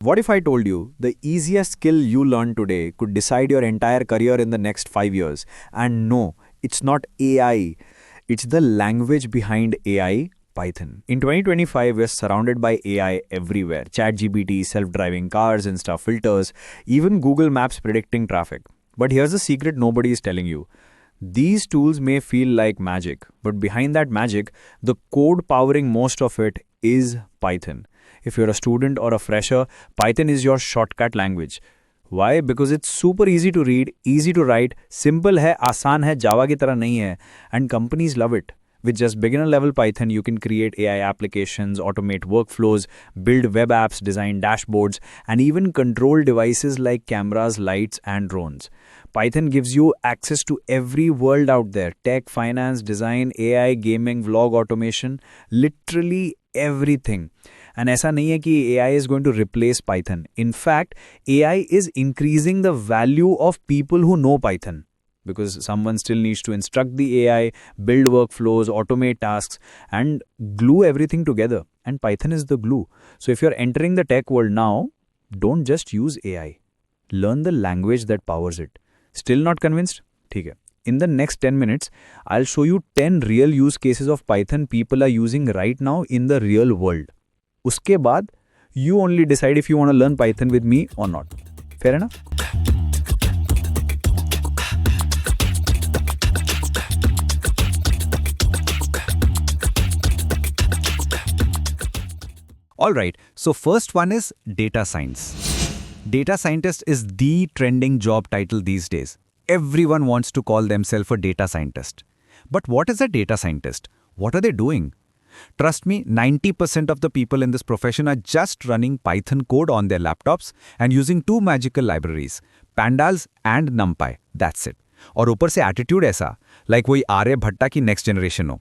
What if I told you the easiest skill you learn today could decide your entire career in the next 5 years? And no, it's not AI, it's the language behind AI, Python. In 2025, we're surrounded by AI everywhere: ChatGPT, self driving cars, Insta filters, even Google Maps predicting traffic. But here's the secret nobody is telling you. These tools may feel like magic, but behind that magic, the code powering most of it is Python. If you're a student or a fresher, Python is your shortcut language. Why? Because it's super easy to read, easy to write, simple है, आसान है, Java की तरह नहीं है, and companies love it. With just beginner level Python, you can create AI applications, automate workflows, build web apps, design dashboards, and even control devices like cameras, lights, and drones. Python gives you access to every world out there: tech, finance, design, AI, gaming, vlog automation, literally everything. And ऐसा नहीं है कि AI is going to replace Python. In fact, AI is increasing the value of people who know Python, because someone still needs to instruct the AI, build workflows, automate tasks, and glue everything together. And Python is the glue. So if you're entering the tech world now, don't just use AI. Learn the language that powers it. Still not convinced? ठीक है. In the next 10 minutes, I'll show you 10 real use cases of Python people are using right now in the real world. उसके बाद, you only decide if you want to learn Python with me or not. Fair enough? Alright, so first one is data science. Data scientist is the trending job title these days. Everyone wants to call themselves a data scientist. But what is a data scientist? What are they doing? Trust me, 90% of the people in this profession are just running Python code on their laptops and using two magical libraries, Pandas and NumPy. That's it. और ऊपर से attitude ऐसा, like वही आर्यभट्टा की next generation हो.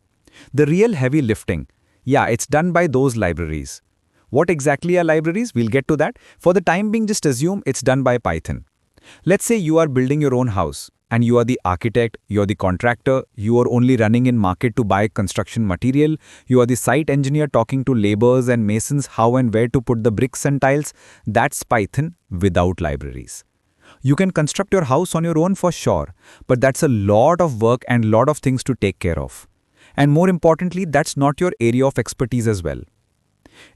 The real heavy lifting, yeah, it's done by those libraries. What exactly are libraries? We'll get to that. For the time being, just assume it's done by Python. Let's say you are building your own house and you are the architect, you're the contractor, you are only running in market to buy construction material, you are the site engineer talking to laborers and masons how and where to put the bricks and tiles. That's Python without libraries. You can construct your house on your own for sure, but that's a lot of work and lot of things to take care of. And more importantly, that's not your area of expertise as well.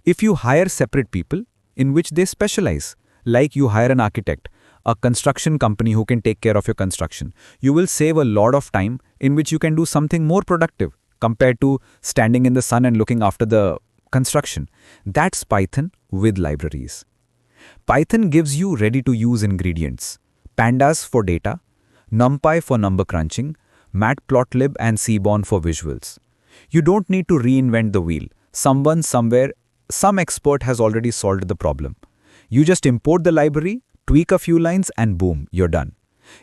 If you hire separate people in which they specialize, like you hire an architect, a construction company who can take care of your construction, you will save a lot of time in which you can do something more productive compared to standing in the sun and looking after the construction. That's Python with libraries. Python gives you ready-to-use ingredients: Pandas for data, NumPy for number crunching, Matplotlib and Seaborn for visuals. You don't need to reinvent the wheel. Someone somewhere, some expert has already solved the problem. You just import the library, tweak a few lines, and boom, you're done.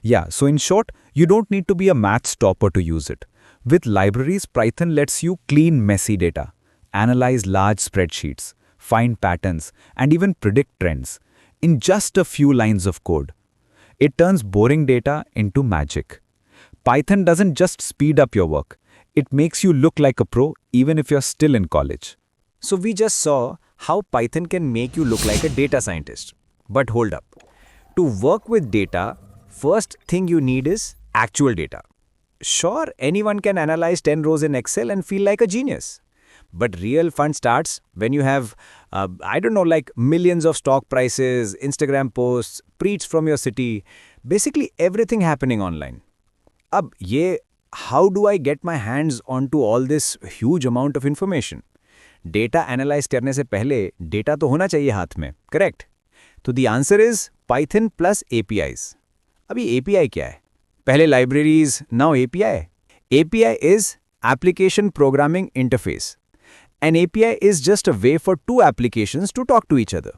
Yeah, so in short, you don't need to be a maths topper to use it. With libraries, Python lets you clean messy data, analyze large spreadsheets, find patterns, and even predict trends in just a few lines of code. It turns boring data into magic. Python doesn't just speed up your work. It makes you look like a pro even if you're still in college. So we just saw how Python can make you look like a data scientist. But hold up. To work with data, first thing you need is actual data. Sure, anyone can analyze 10 rows in Excel and feel like a genius. But real fun starts when you have, like millions of stock prices, Instagram posts, preach from your city, basically everything happening online. Ab how do I get my hands onto all this huge amount of information? Data analyze करने से पहले data तो होना चाहिए हाथ में, correct? तो the answer is Python plus APIs. अभी API क्या है? पहले libraries, now API. API is Application Programming Interface. An API is just a way for two applications to talk to each other.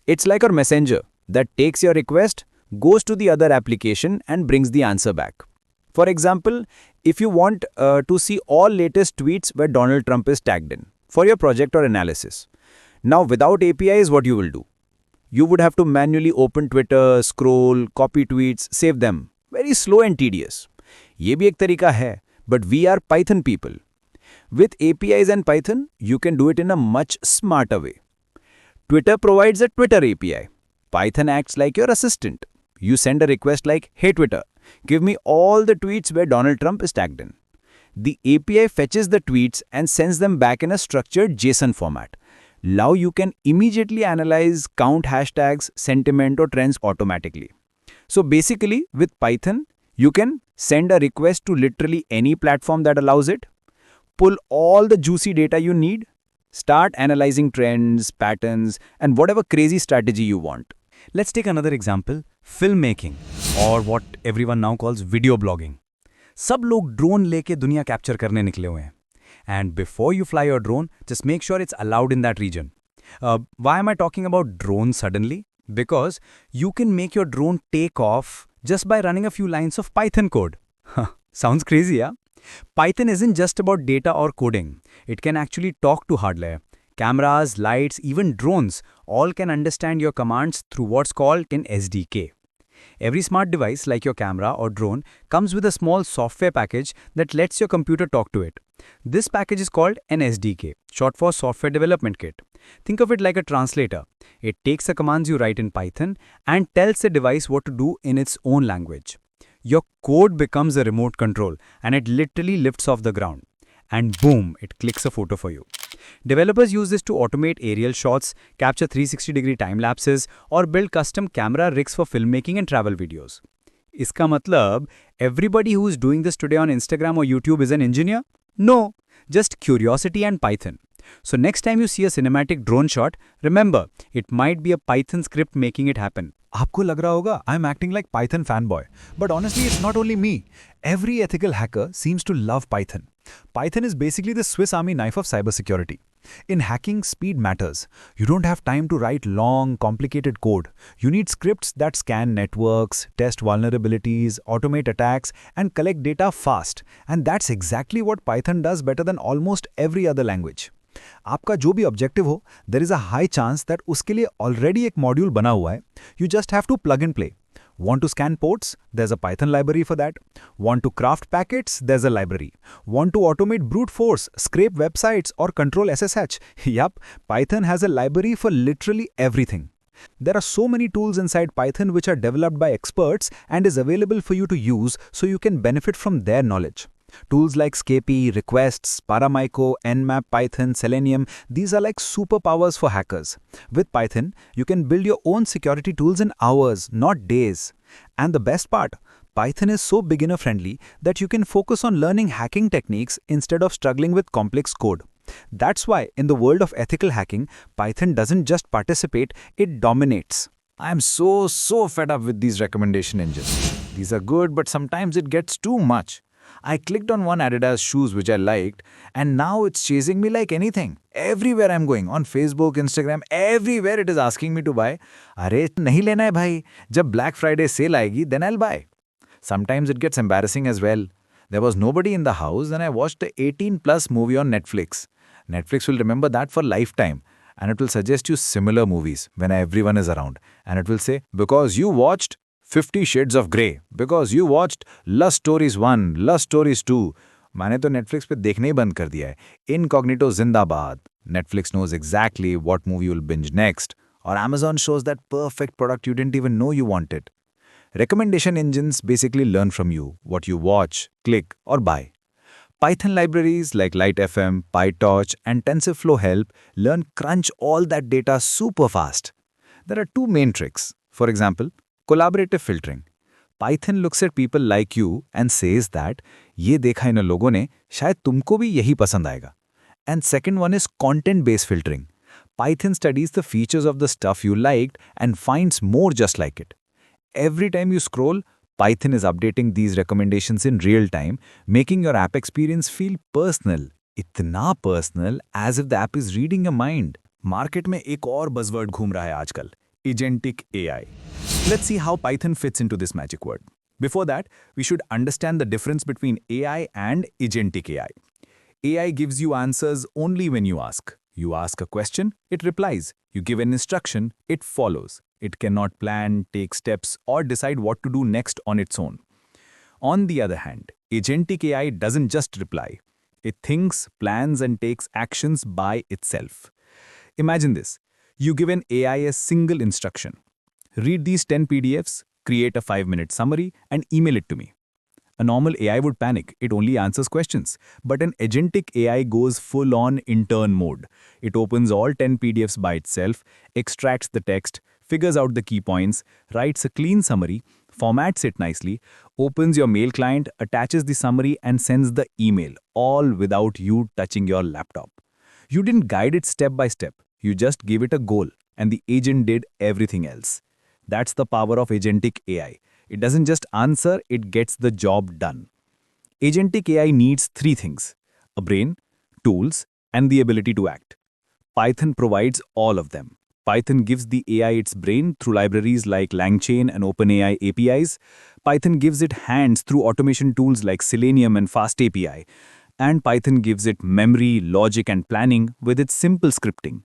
It's like a messenger that takes your request, goes to the other application and brings the answer back. For example, if you want to see all latest tweets where Donald Trump is tagged in for your project or analysis. Now, without APIs, what you will do? You would have to manually open Twitter, scroll, copy tweets, save them. Very slow and tedious. ये भी एक तरीका है, but we are Python people. With APIs and Python, you can do it in a much smarter way. Twitter provides a Twitter API. Python acts like your assistant. You send a request like, "Hey Twitter, give me all the tweets where Donald Trump is tagged in." The API fetches the tweets and sends them back in a structured JSON format. Now you can immediately analyze, count hashtags, sentiment, or trends automatically. So basically, with Python, you can send a request to literally any platform that allows it, pull all the juicy data you need, start analyzing trends, patterns, and whatever crazy strategy you want. Let's take another example, filmmaking, or what everyone now calls video blogging. सब लोग drone लेके दुनिया capture करने निकले हुए हैं. And before you fly your drone, just make sure it's allowed in that region. Why am I talking about drones suddenly? Because you can make your drone take off just by running a few lines of Python code. Sounds crazy, yeah? Python isn't just about data or coding. It can actually talk to hardware. Cameras, lights, even drones all can understand your commands through what's called an SDK. Every smart device like your camera or drone comes with a small software package that lets your computer talk to it. This package is called an SDK, short for Software Development Kit. Think of it like a translator. It takes the commands you write in Python and tells the device what to do in its own language. Your code becomes a remote control and it literally lifts off the ground. And boom, it clicks a photo for you. Developers use this to automate aerial shots, capture 360-degree time lapses, or build custom camera rigs for filmmaking and travel videos. Iska matlab, everybody who is doing this today on Instagram or YouTube is an engineer? No, just curiosity and Python. So next time you see a cinematic drone shot, remember, it might be a Python script making it happen. आपको लग रहा होगा I'm acting like Python fanboy. But honestly, it's not only me. Every ethical hacker seems to love Python. Python is basically the Swiss Army knife of cybersecurity. In hacking, speed matters. You don't have time to write long, complicated code. You need scripts that scan networks, test vulnerabilities, automate attacks, and collect data fast. And that's exactly what Python does better than almost every other language. आपका जो भी objective हो, there is a high chance that उसके लिए already एक module बना हुआ है. You just have to plug and play. Want to scan ports? There's a Python library for that. Want to craft packets? There's a library. Want to automate brute force, scrape websites, or control SSH? Yup, Python has a library for literally everything. There are so many tools inside Python which are developed by experts and is available for you to use so you can benefit from their knowledge. Tools like Scapy, Requests, Paramyco, Nmap Python, Selenium, these are like superpowers for hackers. With Python, you can build your own security tools in hours, not days. And the best part, Python is so beginner-friendly that you can focus on learning hacking techniques instead of struggling with complex code. That's why, in the world of ethical hacking, Python doesn't just participate, it dominates. I'm so fed up with these recommendation engines. These are good, but sometimes it gets too much. I clicked on one Adidas shoes which I liked, and now it's chasing me like anything. Everywhere I'm going, on Facebook, Instagram, everywhere it is asking me to buy. अरे नहीं लेना है भाई. जब Black Friday sale आएगी, then I'll buy. Sometimes it gets embarrassing as well. There was nobody in the house and I watched the 18+ movie on Netflix. Netflix will remember that for lifetime. And it will suggest you similar movies when everyone is around. And it will say, because you watched 50 Shades of Grey, because you watched Lust Stories 1, Lust Stories 2. मैंने तो Netflix पे देखने ही बंद कर दिया है. Incognito जिंदाबाद. Netflix knows exactly what movie you'll binge next. Or Amazon shows that perfect product you didn't even know you wanted. Recommendation engines basically learn from you, what you watch, click, or buy. Python libraries like LightFM, PyTorch, and TensorFlow help learn crunch all that data super fast. There are two main tricks. For example, collaborative filtering. Python looks at people like you and says that ये देखा इन लोगों ने शायद तुमको भी यही पसंद आएगा. And second one is content-based filtering. Python studies the features of the stuff you liked and finds more just like it. Every time you scroll, Python is updating these recommendations in real time, making your app experience feel personal. इतना personal as if the app is reading your mind. Market में एक और buzzword घूम रहा है आजकल, Agentic AI. Let's see how Python fits into this magic word. Before that, we should understand the difference between AI and Agentic AI. AI gives you answers only when you ask. You ask a question, it replies. You give an instruction, it follows. It cannot plan, take steps, or decide what to do next on its own. On the other hand, Agentic AI doesn't just reply. It thinks, plans, and takes actions by itself. Imagine this. You give an AI a single instruction. Read these 10 PDFs, create a 5-minute summary, and email it to me. A normal AI would panic, it only answers questions. But an agentic AI goes full on intern mode. It opens all 10 PDFs by itself, extracts the text, figures out the key points, writes a clean summary, formats it nicely, opens your mail client, attaches the summary, and sends the email, all without you touching your laptop. You didn't guide it step by step, you just gave it a goal, and the agent did everything else. That's the power of agentic AI. It doesn't just answer, it gets the job done. Agentic AI needs three things: a brain, tools, and the ability to act. Python provides all of them. Python gives the AI its brain through libraries like LangChain and OpenAI APIs. Python gives it hands through automation tools like Selenium and FastAPI. And Python gives it memory, logic, and planning with its simple scripting.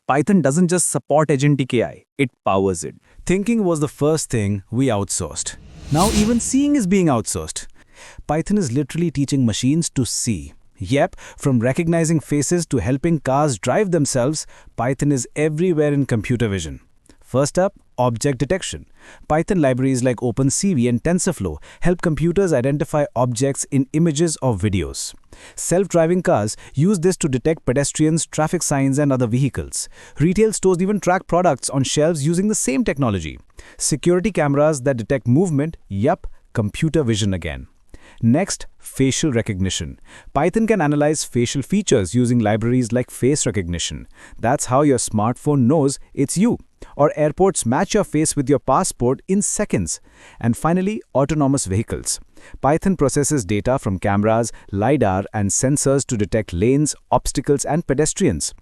Python doesn't just support agentic AI, it powers it. Thinking was the first thing we outsourced. Now even seeing is being outsourced. Python is literally teaching machines to see. Yep, from recognizing faces to helping cars drive themselves, Python is everywhere in computer vision. First up, object detection. Python libraries like OpenCV and TensorFlow help computers identify objects in images or videos. Self-driving cars use this to detect pedestrians, traffic signs, and other vehicles. Retail stores even track products on shelves using the same technology. Security cameras that detect movement, yup, computer vision again. Next, facial recognition. Python can analyze facial features using libraries like face recognition. That's how your smartphone knows it's you. Or airports match your face with your passport in seconds. And finally, autonomous vehicles. Python processes data from cameras, LiDAR, and sensors to detect lanes, obstacles, and pedestrians.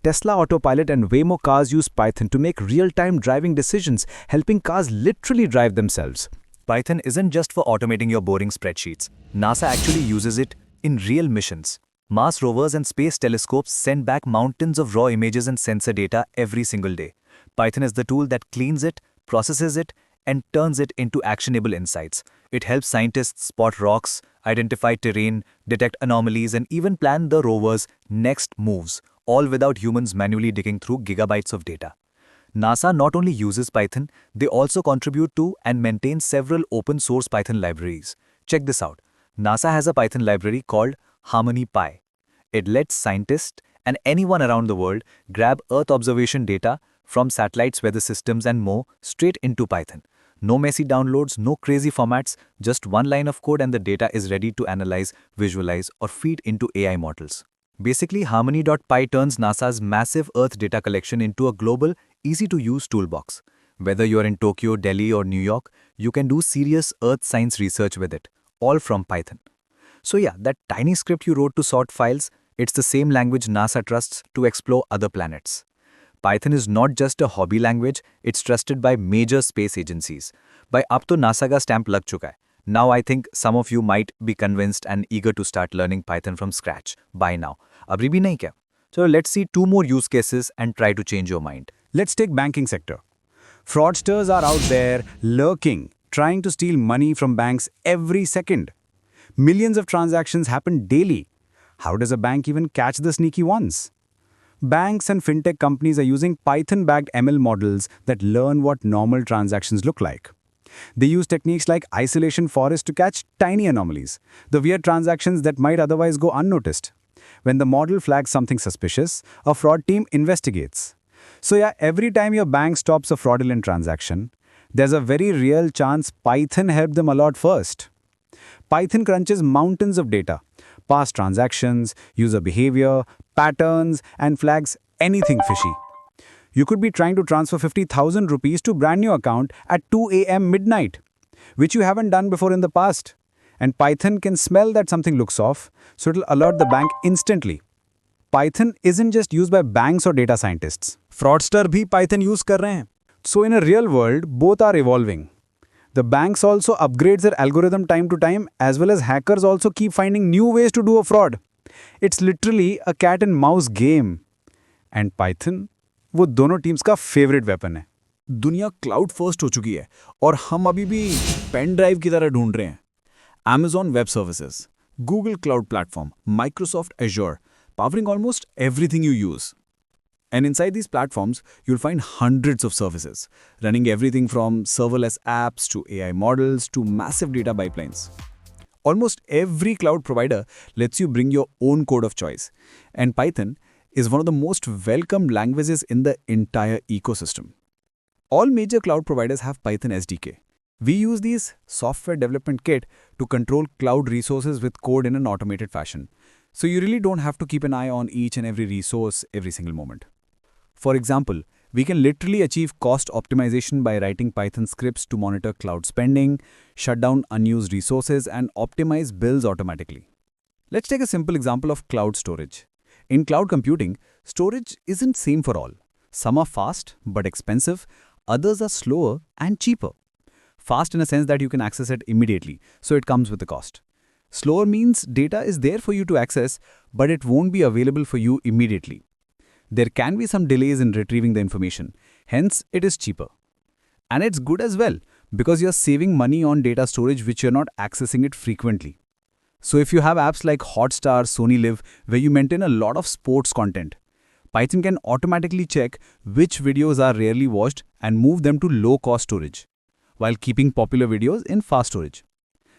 Tesla Autopilot and Waymo cars use Python to make real-time driving decisions, helping cars literally drive themselves. Python isn't just for automating your boring spreadsheets. NASA actually uses it in real missions. Mars rovers and space telescopes send back mountains of raw images and sensor data every single day. Python is the tool that cleans it, processes it, and turns it into actionable insights. It helps scientists spot rocks, identify terrain, detect anomalies, and even plan the rover's next moves, all without humans manually digging through gigabytes of data. NASA not only uses Python, they also contribute to and maintain several open-source Python libraries. Check this out. NASA has a Python library called HarmonyPy. It lets scientists and anyone around the world grab Earth observation data from satellites, weather systems, and more straight into Python. No messy downloads, no crazy formats, just one line of code and the data is ready to analyze, visualize, or feed into AI models. Basically, Harmony.py turns NASA's massive Earth data collection into a global, easy-to-use toolbox. Whether you're in Tokyo, Delhi, or New York, you can do serious Earth science research with it, all from Python. So yeah, that tiny script you wrote to sort files, it's the same language NASA trusts to explore other planets. Python is not just a hobby language, it's trusted by major space agencies. By ab to NASA ka stamp lag chuka hai. Now I think some of you might be convinced and eager to start learning Python from scratch by now. Abhi bhi nahi kya? So let's see two more use cases and try to change your mind. Let's take banking sector. Fraudsters are out there lurking, trying to steal money from banks every second. Millions of transactions happen daily. How does a bank even catch the sneaky ones? Banks and fintech companies are using Python-backed ML models that learn what normal transactions look like. They use techniques like isolation forest to catch tiny anomalies, the weird transactions that might otherwise go unnoticed. When the model flags something suspicious, a fraud team investigates. So yeah, every time your bank stops a fraudulent transaction, there's a very real chance Python helped them a lot first. Python crunches mountains of data, past transactions, user behavior, patterns, and flags anything fishy. You could be trying to transfer 50,000 rupees to a brand new account at 2 a.m. midnight, which you haven't done before in the past. And Python can smell that something looks off, so it'll alert the bank instantly. Python isn't just used by banks or data scientists. Fraudster bhi Python use kar rahe hain. So in a real world, both are evolving. The banks also upgrade their algorithm time to time, as well as hackers also keep finding new ways to do a fraud. It's literally a cat and mouse game. And Python, वो दोनों teams का favourite weapon है। दुनिया cloud first हो चुकी है और हम अभी भी पेन ड्राइव की तरह ढूंढ रहे हैं। Amazon Web Services, Google Cloud Platform, Microsoft Azure, powering almost everything you use. And inside these platforms, you'll find hundreds of services, running everything from serverless apps to AI models to massive data pipelines. Almost every cloud provider lets you bring your own code of choice, and Python is one of the most welcomed languages in the entire ecosystem. All major cloud providers have Python SDK. We use these software development kit to control cloud resources with code in an automated fashion. So you really don't have to keep an eye on each and every resource every single moment. For example, we can literally achieve cost optimization by writing Python scripts to monitor cloud spending, shut down unused resources, and optimize bills automatically. Let's take a simple example of cloud storage. In cloud computing, storage isn't same for all. Some are fast but expensive, others are slower and cheaper. Fast in a sense that you can access it immediately, so it comes with a cost. Slower means data is there for you to access, but it won't be available for you immediately. There can be some delays in retrieving the information, hence it is cheaper. And it's good as well, because you're saving money on data storage which you're not accessing it frequently. So if you have apps like Hotstar, Sony Live, where you maintain a lot of sports content, Python can automatically check which videos are rarely watched and move them to low-cost storage, while keeping popular videos in fast storage.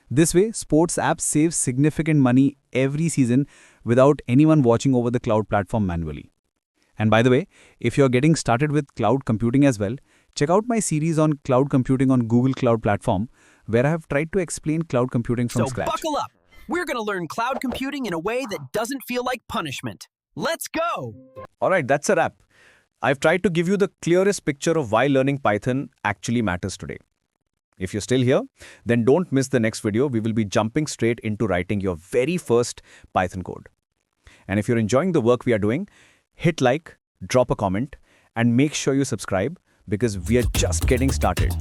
This way, sports apps save significant money every season without anyone watching over the cloud platform manually. And by the way, if you're getting started with cloud computing as well, check out my series on cloud computing on Google Cloud Platform, where I have tried to explain cloud computing from scratch. So buckle up. We're going to learn cloud computing in a way that doesn't feel like punishment. Let's go! Alright, that's a wrap. I've tried to give you the clearest picture of why learning Python actually matters today. If you're still here, then don't miss the next video. We will be jumping straight into writing your very first Python code. And if you're enjoying the work we are doing, hit like, drop a comment, and make sure you subscribe because we are just getting started.